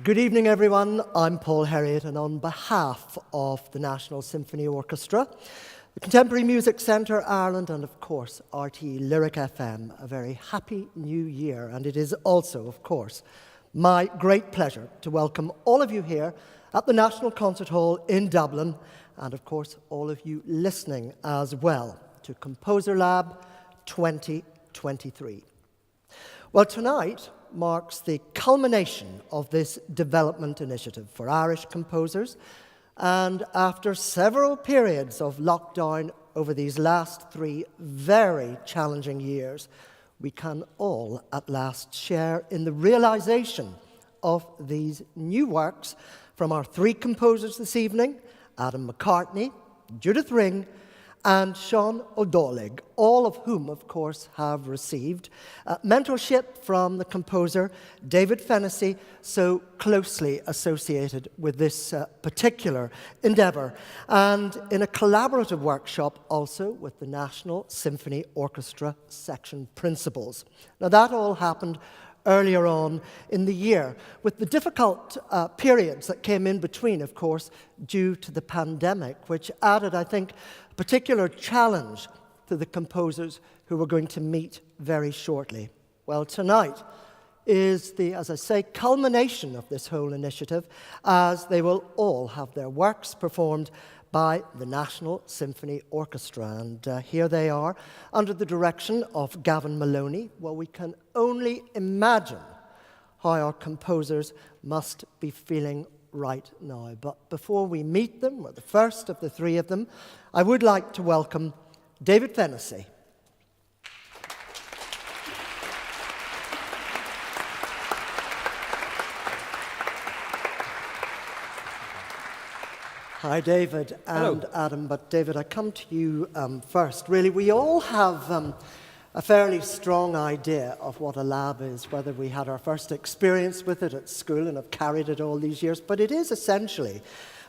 Good evening, everyone. I'm Paul Herriot, and on behalf of the National Symphony Orchestra, the Contemporary Music Centre Ireland, and of course RTE Lyric FM, a very happy new year. And it is also, of course, my great pleasure to welcome all of you here at the National Concert Hall in Dublin, and of course all of you listening as well to Composer Lab 2023. Well, tonight marks the culmination of this development initiative for Irish composers, and after several periods of lockdown over these last 3 very challenging years, we can all at last share in the realization of these new works from our 3 composers this evening: Adam McCartney, Judith Ring, and O Dálaigh, all of whom, of course, have received mentorship from the composer David Fennessy, so closely associated with this particular endeavour, and in a collaborative workshop also with the National Symphony Orchestra section principals. Now, that all happened earlier on in the year, with the difficult periods that came in between, of course, due to the pandemic, which added, I think, a particular challenge to the composers who we're going to meet very shortly. Well, tonight is the, as I say, culmination of this whole initiative, as they will all have their works performed by the National Symphony Orchestra. And here they are, under the direction of Gavin Maloney. Well, we can only imagine how our composers must be feeling right now. But before we meet them, or the first of the 3 of them, I would like to welcome David Fennessy. Hi, David and Hello. Adam. But David, I come to you first. Really, we all have a fairly strong idea of what a lab is, whether we had our first experience with it at school and have carried it all these years. But it is essentially,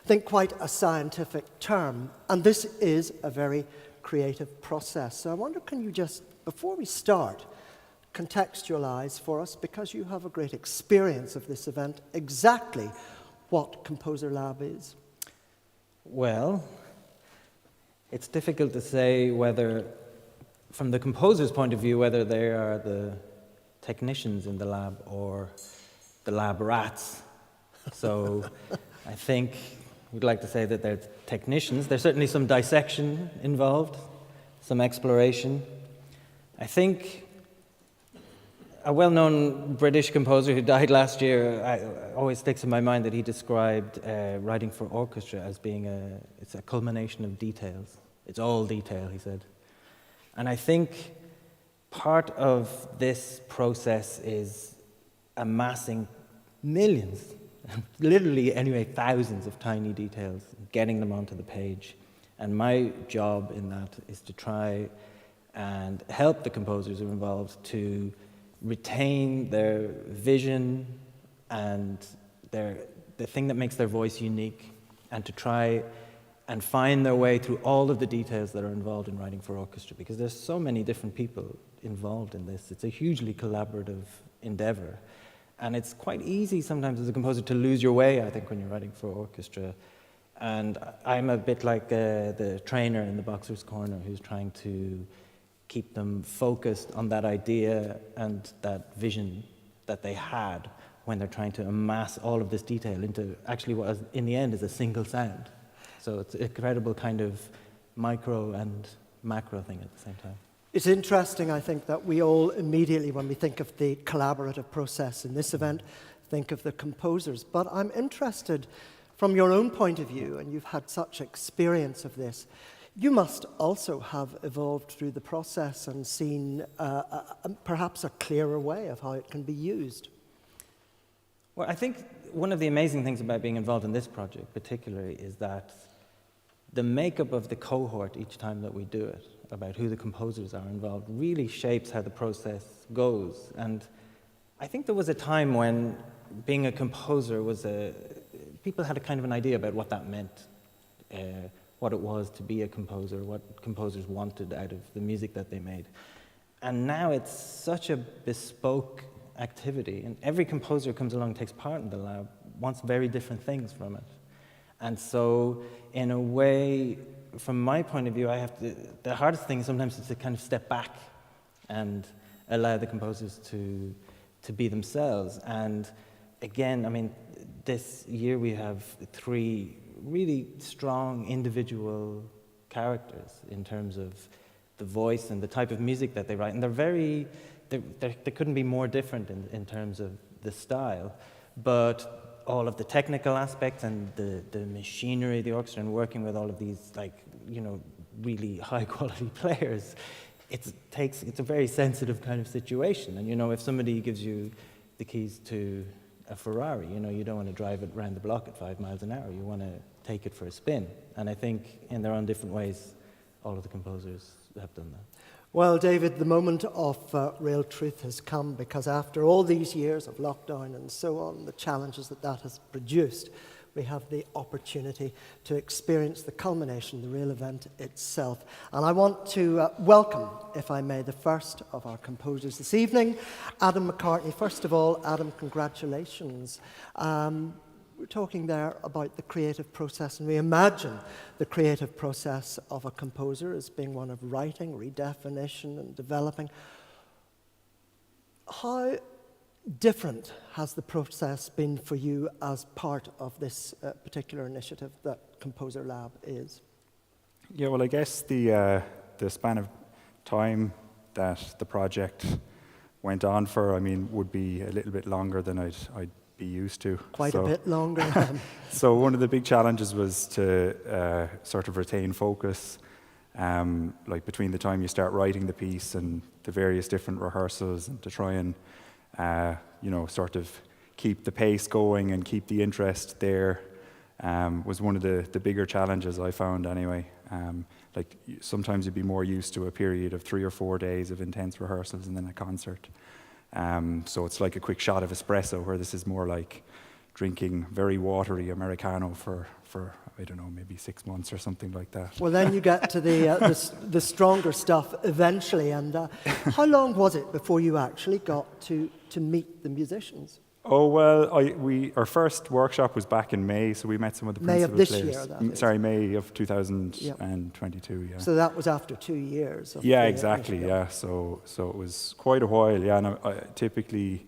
I think, quite a scientific term. And this is a very creative process. So I wonder, can you just, before we start, contextualize for us, because you have a great experience of this event, exactly what Composer Lab is? Well, it's difficult to say whether, from the composer's point of view, whether they are the technicians in the lab or the lab rats. So I think we'd like to say that they're technicians. There's certainly some dissection involved, some exploration. I think a well-known British composer who died last year always sticks in my mind that he described writing for orchestra as being it's a culmination of details. It's all detail, he said. And I think part of this process is amassing millions, literally anyway, thousands of tiny details, getting them onto the page. And my job in that is to try and help the composers who are involved to retain their vision and the thing that makes their voice unique, and to try and find their way through all of the details that are involved in writing for orchestra, because there's so many different people involved in this. It's a hugely collaborative endeavor, and it's quite easy sometimes as a composer to lose your way, I think, when you're writing for orchestra. And I'm a bit like the trainer in the boxer's corner who's trying to keep them focused on that idea and that vision that they had when they're trying to amass all of this detail into actually what in the end is a single sound. So it's an incredible kind of micro and macro thing at the same time. It's interesting, I think, that we all immediately, when we think of the collaborative process in this event, think of the composers. But I'm interested, from your own point of view, and you've had such experience of this, you must also have evolved through the process and seen perhaps a clearer way of how it can be used. Well, I think one of the amazing things about being involved in this project particularly is that the makeup of the cohort each time that we do it, about who the composers are involved, really shapes how the process goes. And I think there was a time when being a composer was people had a kind of an idea about what that meant. What it was to be a composer, what composers wanted out of the music that they made. And now it's such a bespoke activity, and every composer who comes along and takes part in the lab wants very different things from it. And so, in a way, from my point of view, the hardest thing sometimes is to kind of step back and allow the composers to be themselves. And again, I mean, this year we have 3 really strong individual characters in terms of the voice and the type of music that they write. And they couldn't be more different in terms of the style. But all of the technical aspects and the machinery, the orchestra, and working with all of these, really high quality players, it's a very sensitive kind of situation. And, if somebody gives you the keys to a Ferrari, you don't want to drive it around the block at 5 miles an hour. You want to take it for a spin. And I think in their own different ways, all of the composers have done that. Well, David, the moment of real truth has come, because after all these years of lockdown and so on, the challenges that has produced, we have the opportunity to experience the culmination, the real event itself. And I want to welcome, if I may, the first of our composers this evening, Adam McCartney. First of all, Adam, congratulations. We're talking there about the creative process, and we imagine the creative process of a composer as being one of writing, redefinition, and developing. How different has the process been for you as part of this particular initiative that Composer Lab is? Yeah, well, I guess the span of time that the project went on for, would be a little bit longer than I'd be used to. Quite a bit longer. So one of the big challenges was to sort of retain focus, between the time you start writing the piece and the various different rehearsals, and to try and sort of keep the pace going and keep the interest there, was one of the bigger challenges I found anyway. Sometimes you'd be more used to a period of 3 or 4 days of intense rehearsals and then a concert. So it's like a quick shot of espresso, where this is more like drinking very watery Americano for I don't know, maybe 6 months or something like that. Well, then you get to the stronger stuff eventually. And how long was it before you actually got to meet the musicians? Oh, well, our first workshop was back in May, so we met some of the principal players. May of this year, Sorry, May of 2022, yeah. So that was after 2 years. Yeah, exactly, yeah. So it was quite a while, yeah. And I typically,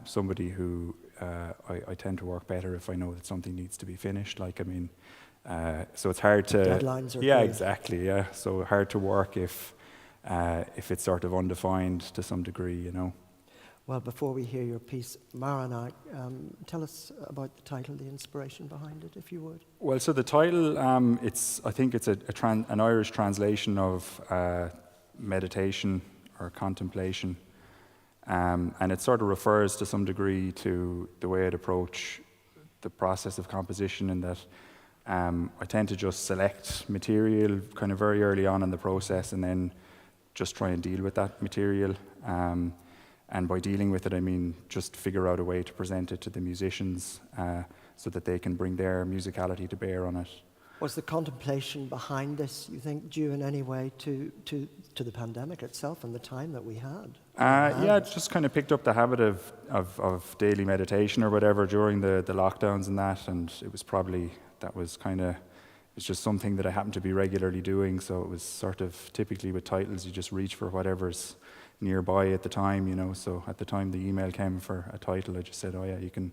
somebody who I tend to work better if I know that something needs to be finished. So it's hard to... Deadlines are Yeah, good. exactly, yeah. So hard to work if it's sort of undefined to some degree, Well, before we hear your piece, Marana, tell us about the title, the inspiration behind it, if you would. Well, so the title, I think it's an Irish translation of meditation or contemplation, and it sort of refers to some degree to the way I'd approach the process of composition, in that I tend to just select material kind of very early on in the process, and then just try and deal with that material. And by dealing with it, I mean just figure out a way to present it to the musicians so that they can bring their musicality to bear on it. Was the contemplation behind this, you think, due in any way to the pandemic itself and the time that we had? Yeah, just kind of picked up the habit of daily meditation or whatever during the lockdowns and that, and it was probably, it's just something that I happened to be regularly doing, so it was sort of, typically with titles, you just reach for whatever's nearby at the time, so at the time the email came for a title, I just said, oh yeah, you can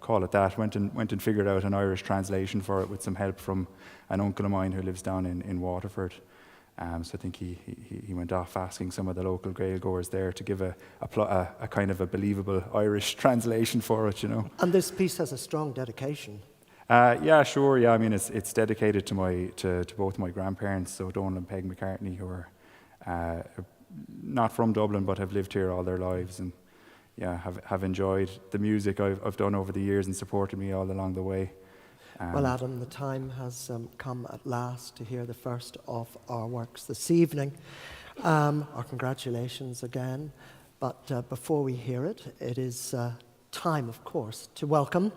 call it that. Went and figured out an Irish translation for it with some help from an uncle of mine who lives down in Waterford. So I think he went off asking some of the local Gaelgoers there to give a kind of a believable Irish translation for it, And this piece has a strong dedication. Yeah, sure, yeah, I mean it's dedicated to both my grandparents, so Donal and Peg McCartney, who are not from Dublin but have lived here all their lives, and yeah, have enjoyed the music I've done over the years and supported me all along the way. Well, Adam, the time has come at last to hear the first of our works this evening. Our congratulations again, but before we hear it, it is time, of course, to welcome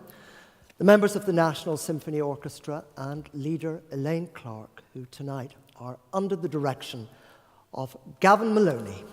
the members of the National Symphony Orchestra and leader Elaine Clark, who tonight are under the direction of Gavin Maloney.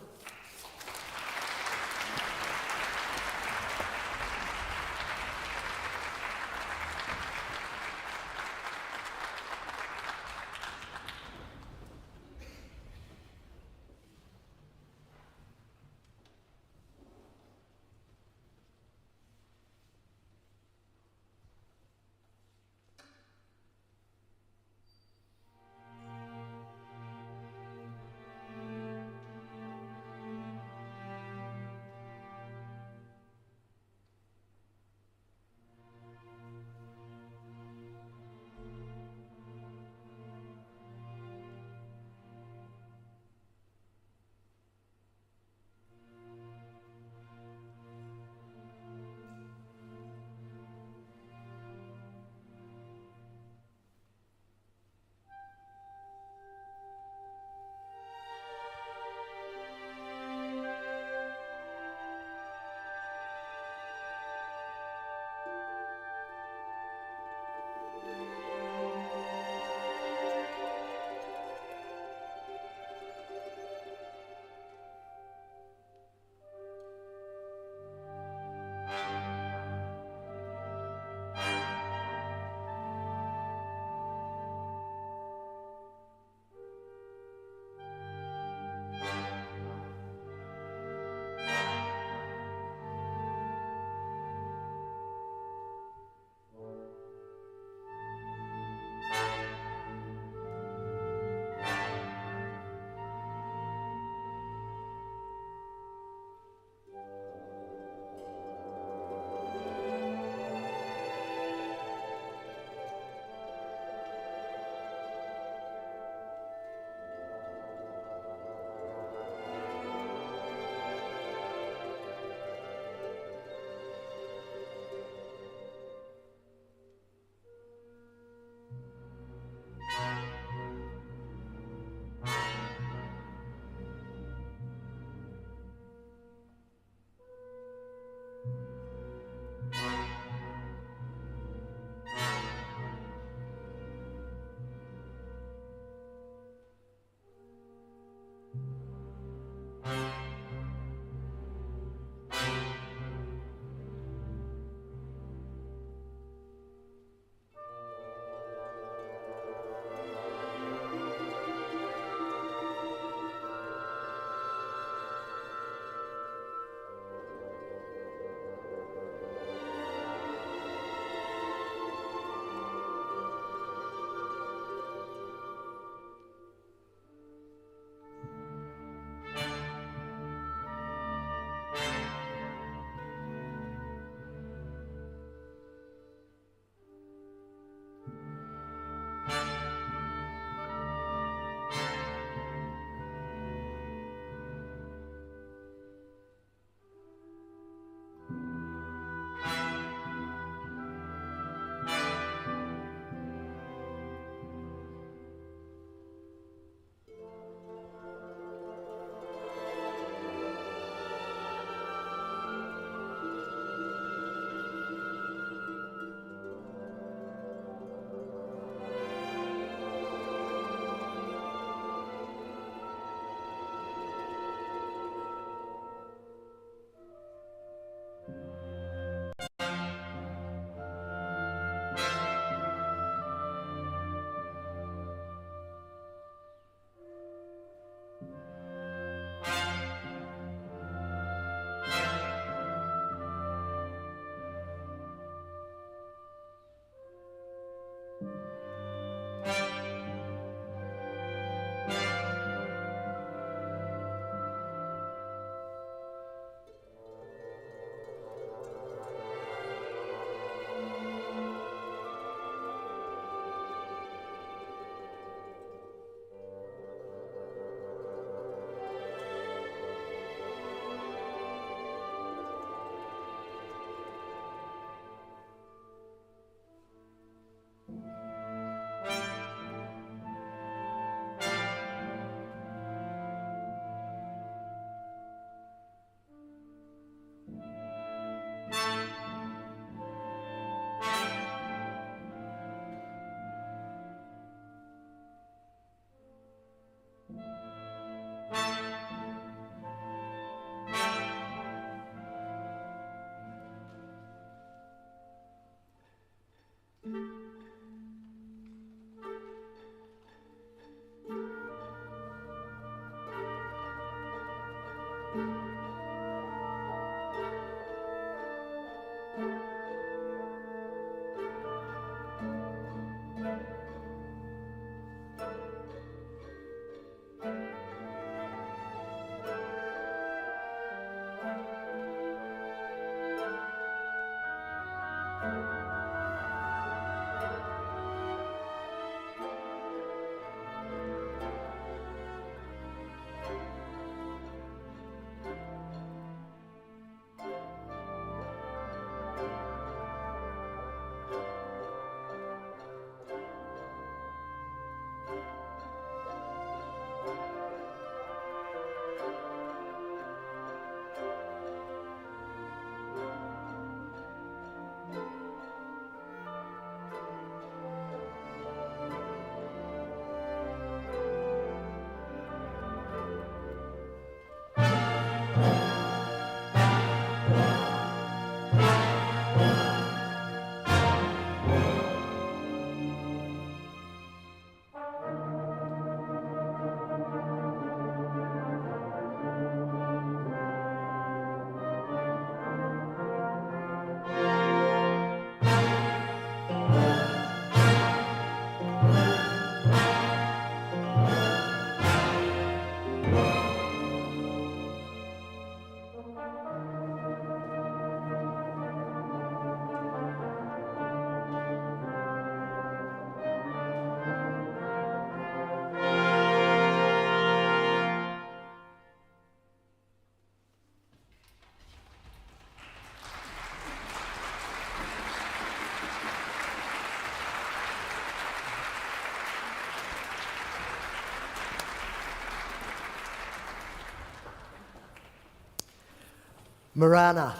Marana,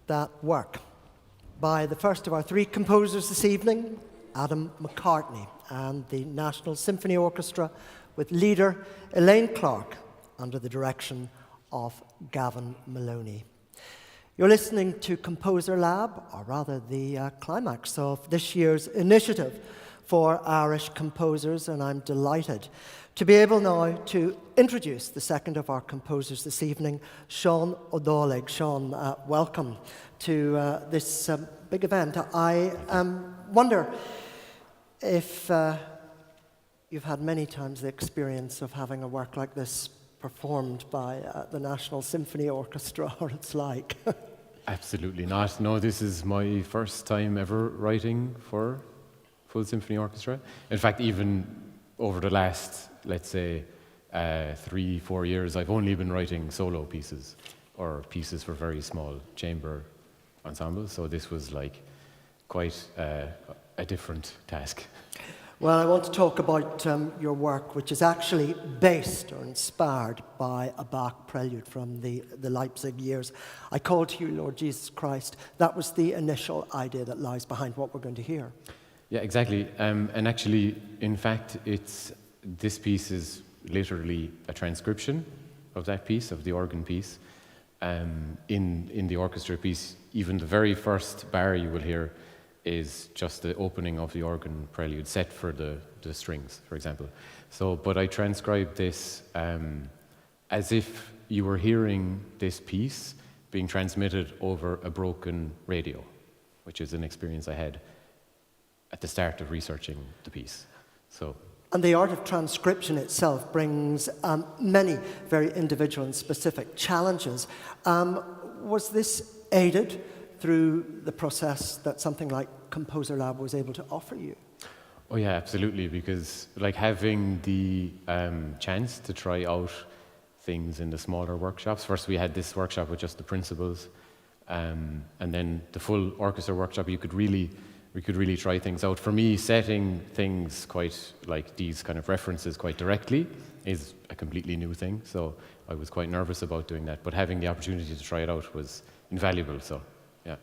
that work by the first of our three composers this evening, Adam McCartney, and the National Symphony Orchestra with leader Elaine Clark under the direction of Gavin Maloney. You're listening to Composer Lab, or rather the climax of this year's initiative for Irish composers, and I'm delighted to be able now to introduce the second of our composers this evening, Sean O Dálaigh. Sean, welcome to this big event. I wonder if you've had many times the experience of having a work like this performed by the National Symphony Orchestra, or it's like. Absolutely not. No, this is my first time ever writing for full symphony orchestra. In fact, even over the last, let's say, 3-4 years, I've only been writing solo pieces or pieces for very small chamber ensembles. So this was like quite a different task. Well, I want to talk about your work, which is actually based or inspired by a Bach prelude from the Leipzig years. I call to you, Lord Jesus Christ. That was the initial idea that lies behind what we're going to hear. Yeah, exactly. And actually, in fact, this piece is literally a transcription of that piece, of the organ piece. In the orchestra piece, even the very first bar you will hear is just the opening of the organ prelude set for the strings, for example. So, but I transcribed this as if you were hearing this piece being transmitted over a broken radio, which is an experience I had at the start of researching the piece. So. And the art of transcription itself brings many very individual and specific challenges. Was this aided through the process that something like Composer Lab was able to offer you? Oh yeah, absolutely, because like having the chance to try out things in the smaller workshops. First we had this workshop with just the principals, and then the full orchestra workshop, we could really try things out. For me, setting things quite like these kind of references quite directly is a completely new thing, so I was quite nervous about doing that, but having the opportunity to try it out was invaluable, so. Yeah.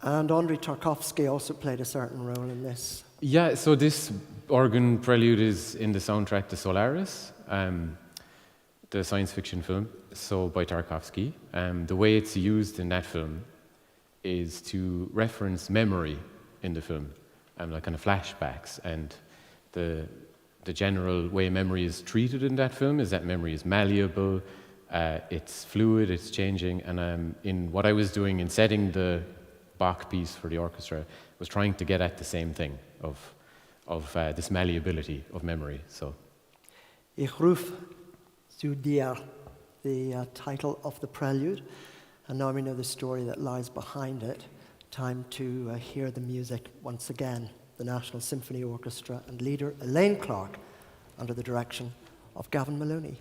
And Andrei Tarkovsky also played a certain role in this. Yeah, so this organ prelude is in the soundtrack to Solaris, the science fiction film, so by Tarkovsky. The way it's used in that film is to reference memory in the film, like kind of flashbacks. And the general way memory is treated in that film is that memory is malleable, it's fluid, it's changing. And in what I was doing in setting the Bach piece for the orchestra was trying to get at the same thing of this malleability of memory. So, Ich ruf zu dir, the title of the prelude, and now we know the story that lies behind it. Time to hear the music once again. The National Symphony Orchestra and leader Elaine Clark under the direction of Gavin Maloney.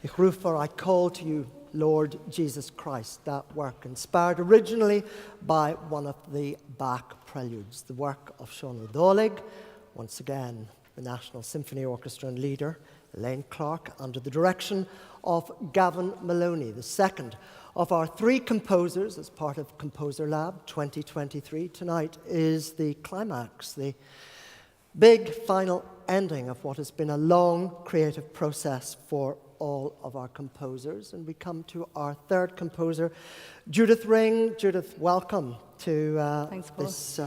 Ich rufe, I call to you, Lord Jesus Christ, that work inspired originally by one of the Bach preludes, the work of O Dálaigh, once again the National Symphony Orchestra and leader, Elaine Clark, under the direction of Gavin Maloney, the second of our three composers as part of Composer Lab 2023. Tonight is the climax, the big final ending of what has been a long creative process for all of our composers. And we come to our third composer, Judith Ring. Judith, welcome to this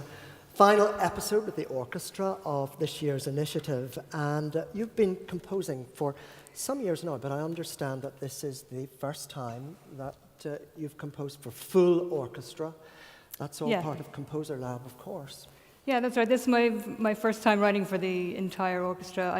final episode with the orchestra of this year's initiative. And you've been composing for some years now, but I understand that this is the first time that you've composed for full orchestra. That's all part of Composer Lab, of course. Yeah, that's right. This is my first time writing for the entire orchestra.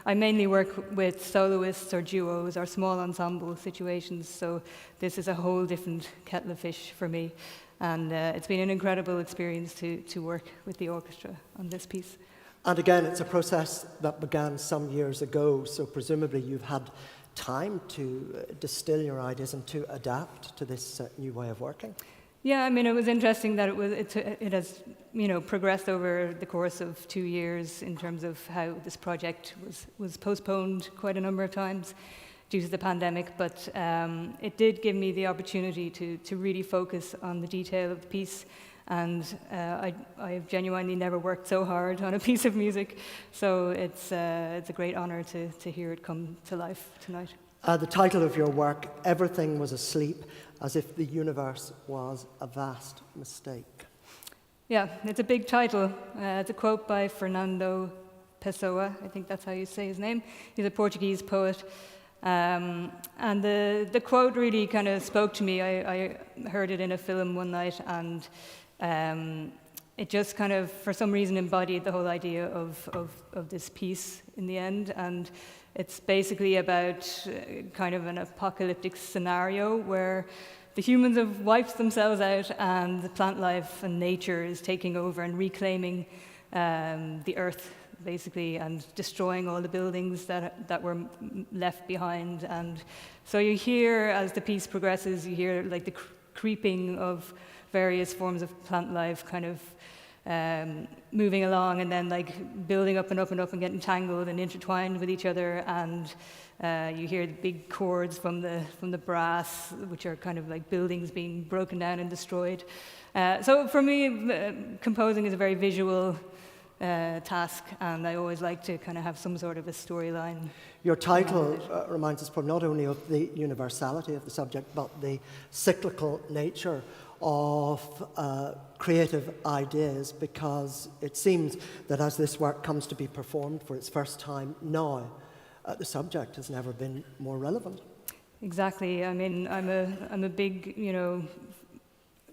I mainly work with soloists or duos or small ensemble situations, so this is a whole different kettle of fish for me. And it's been an incredible experience to work with the orchestra on this piece. And again, it's a process that began some years ago, so presumably you've had time to distill your ideas and to adapt to this new way of working. Yeah, I mean, it was interesting that it has, progressed over the course of 2 years in terms of how this project was postponed quite a number of times due to the pandemic, but it did give me the opportunity to really focus on the detail of the piece, and I've genuinely never worked so hard on a piece of music, so it's a great honor to hear it come to life tonight. The title of your work, Everything Was Asleep, as if the universe was a vast mistake. Yeah, it's a big title. It's a quote by Fernando Pessoa, I think that's how you say his name. He's a Portuguese poet. And the quote really kind of spoke to me. I heard it in a film one night, and it just kind of, for some reason, embodied the whole idea of this piece in the end. And it's basically about kind of an apocalyptic scenario where the humans have wiped themselves out and the plant life and nature is taking over and reclaiming the earth, basically, and destroying all the buildings that were left behind. And so you hear, as the piece progresses, you hear like the creeping of various forms of plant life kind of moving along and then like building up and up and up and getting tangled and intertwined with each other, and you hear the big chords from the brass, which are kind of like buildings being broken down and destroyed. So for me, composing is a very visual task, and I always like to kind of have some sort of a storyline. Your title reminds us not only of the universality of the subject, but the cyclical nature of creative ideas, because it seems that as this work comes to be performed for its first time now, the subject has never been more relevant. Exactly. I mean, I'm a big,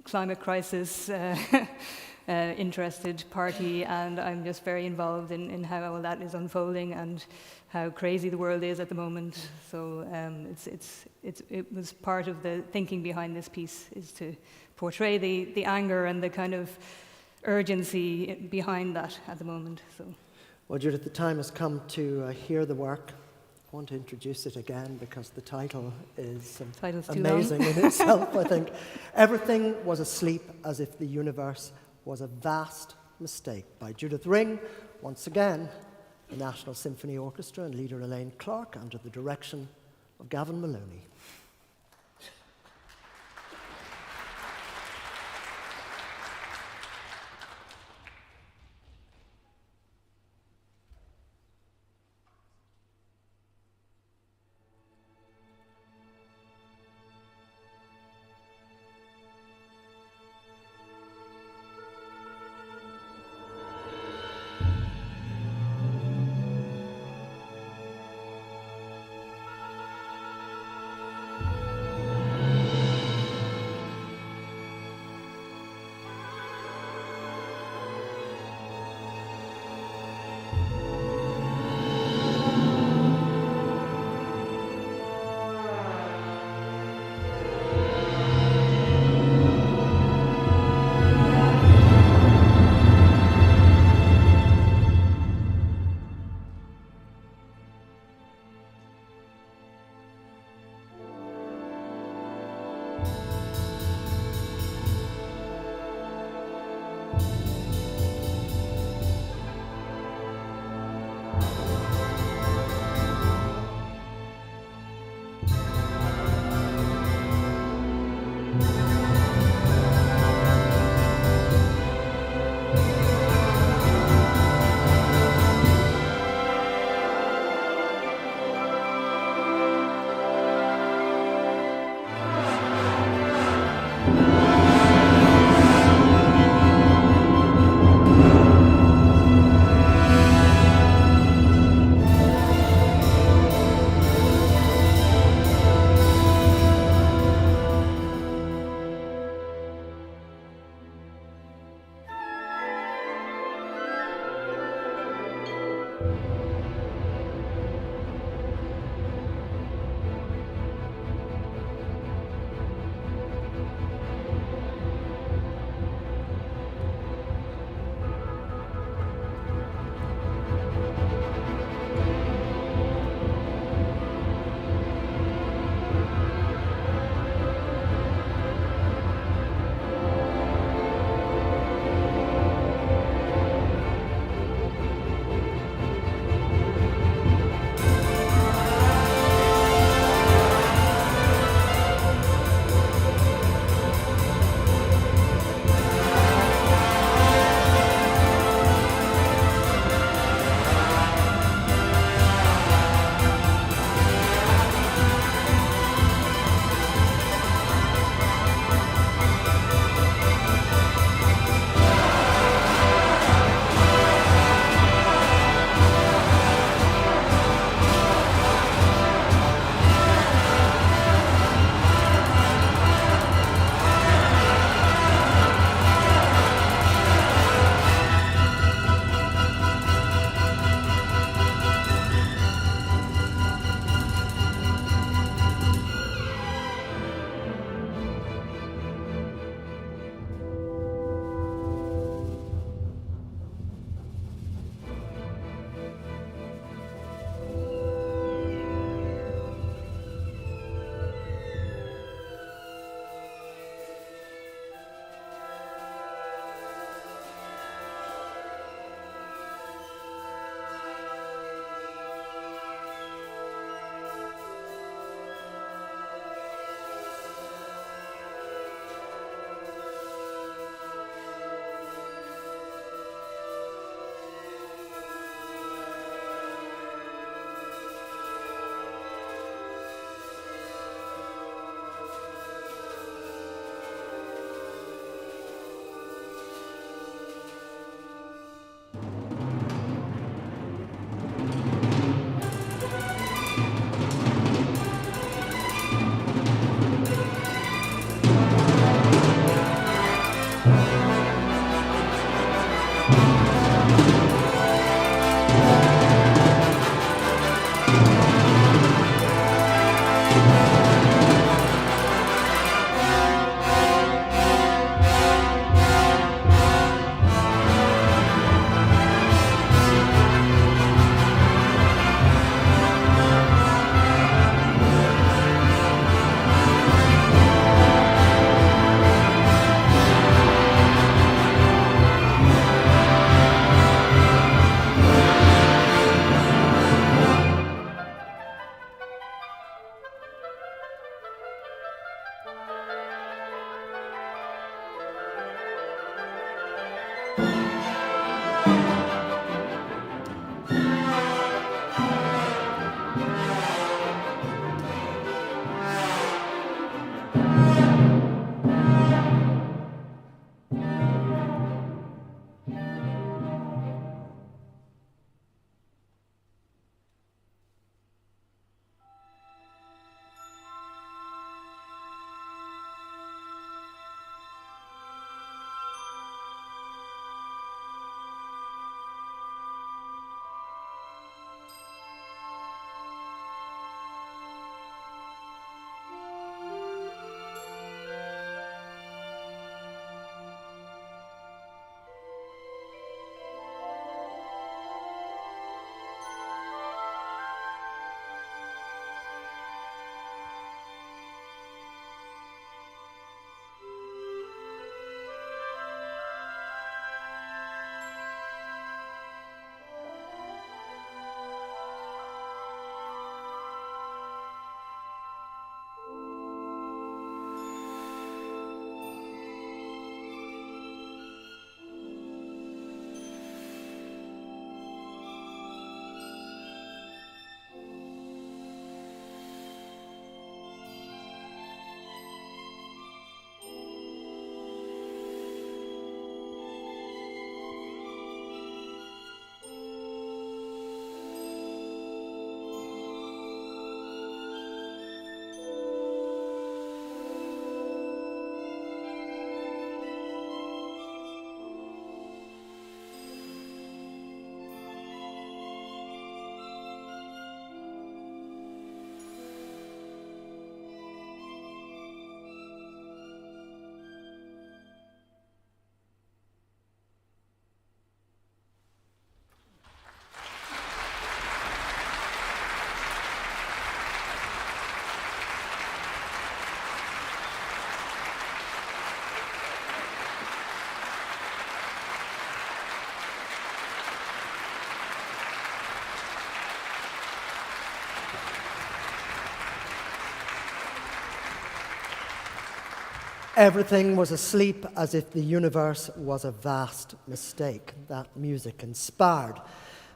climate crisis interested party, and I'm just very involved in how all that is unfolding and how crazy the world is at the moment. So it was part of the thinking behind this piece, is to portray the anger and the kind of urgency behind that at the moment. So, well, Judith, the time has come to hear the work. I want to introduce it again because the title is amazing in itself, I think. Everything was asleep as if the universe was a vast mistake, by Judith Ring, once again, the National Symphony Orchestra and leader Elaine Clark, under the direction of Gavin Maloney. Everything was asleep as if the universe was a vast mistake. That music inspired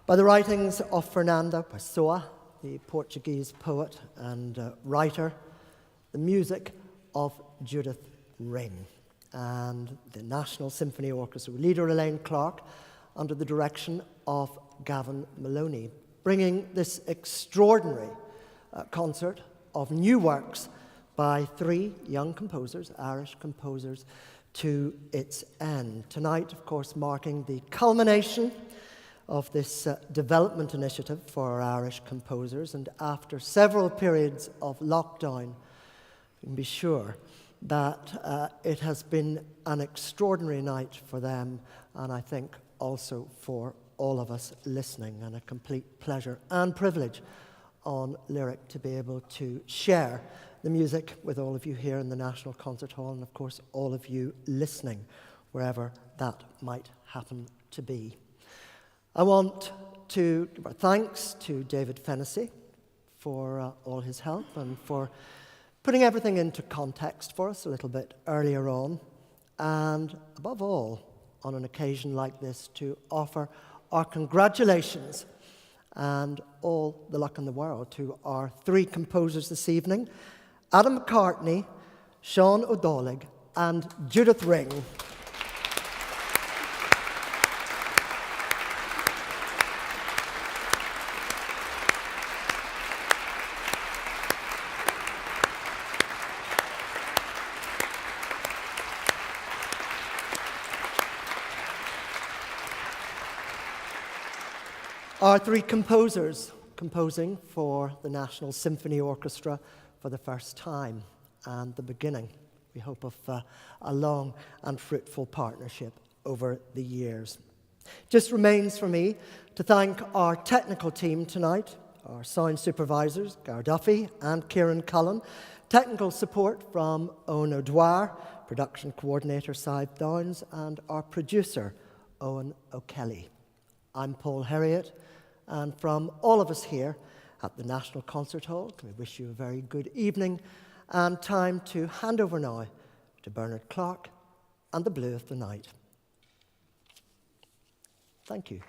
by the writings of Fernando Pessoa, the Portuguese poet and writer, the music of Judith Ring, and the National Symphony Orchestra leader Elaine Clark under the direction of Gavin Maloney, bringing this extraordinary concert of new works by three young composers, Irish composers, to its end. Tonight, of course, marking the culmination of this development initiative for our Irish composers, and after several periods of lockdown, you can be sure that it has been an extraordinary night for them, and I think also for all of us listening, and a complete pleasure and privilege on Lyric to be able to share the music with all of you here in the National Concert Hall, and of course all of you listening wherever that might happen to be. I want to give our thanks to David Fennessy for all his help and for putting everything into context for us a little bit earlier on, and above all, on an occasion like this, to offer our congratulations and all the luck in the world to our three composers this evening, Adam McCartney, Sean O Dálaigh, and Judith Ring. Our three composers composing for the National Symphony Orchestra for the first time, and the beginning, we hope, of a long and fruitful partnership over the years. Just remains for me to thank our technical team tonight, our sound supervisors, Gar Duffy and Kieran Cullen, technical support from Owen O'Dwyer, production coordinator Sive Downs, and our producer, Owen O'Kelly. I'm Paul Herriot, and from all of us here at the National Concert Hall, we wish you a very good evening, and time to hand over now to Bernard Clark and the Blue of the Night. Thank you.